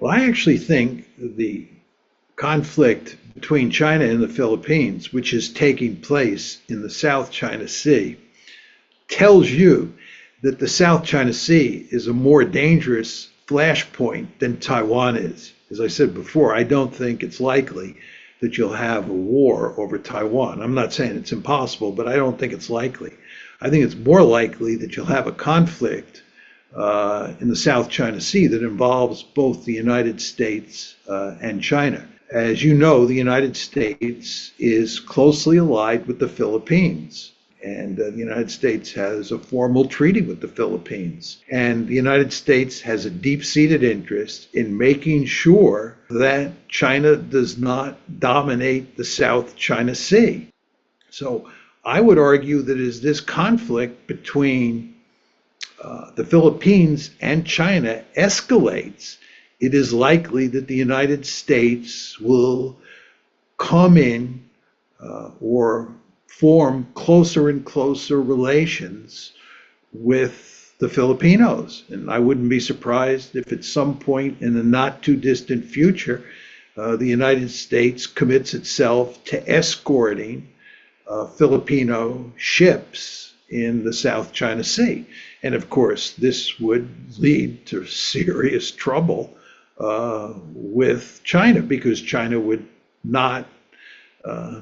Well, I actually think the conflict between China and the Philippines, which is taking place in the South China Sea, tells you that the South China Sea is a more dangerous flashpoint than Taiwan is. As I said before, I don't think it's likely that you'll have a war over Taiwan. I'm not saying it's impossible, but I don't think it's likely. I think it's more likely that you'll have a conflict in the South China Sea that involves both the United States and China. As you know, the United States is closely allied with the Philippines. And the United States has a formal treaty with the Philippines. And the United States has a deep-seated interest in making sure that China does not dominate the South China Sea. So I would argue that as this conflict between the Philippines and China escalates, it is likely that the United States will come in or form closer and closer relations with the Filipinos. And I wouldn't be surprised if at some point in the not too distant future, the United States commits itself to escorting Filipino ships in the South China Sea. And of course, this would lead to serious trouble with China, because China would not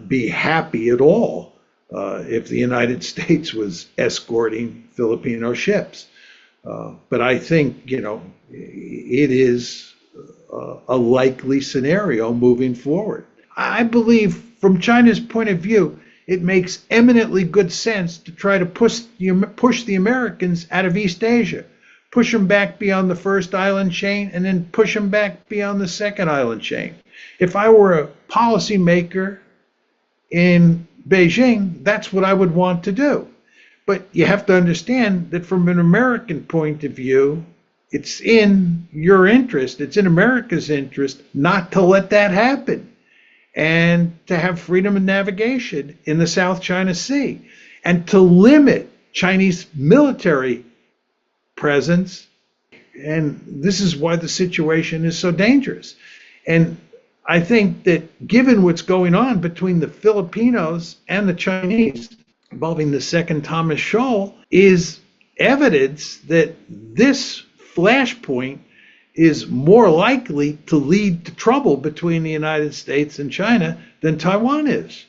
be happy at all if the United States was escorting Filipino ships. But I think, it is a likely scenario moving forward. I believe from China's point of view, it makes eminently good sense to try to push the Americans out of East Asia, push them back beyond the first island chain, and then push them back beyond the second island chain. If I were a policymaker in Beijing, that's what I would want to do. But you have to understand that from an American point of view, it's in your interest, it's in America's interest not to let that happen, and to have freedom of navigation in the South China Sea, and to limit Chinese military presence. And this is why the situation is so dangerous. And I think that given what's going on between the Filipinos and the Chinese involving the second Thomas Shoal is evidence that this flashpoint is more likely to lead to trouble between the United States and China than Taiwan is.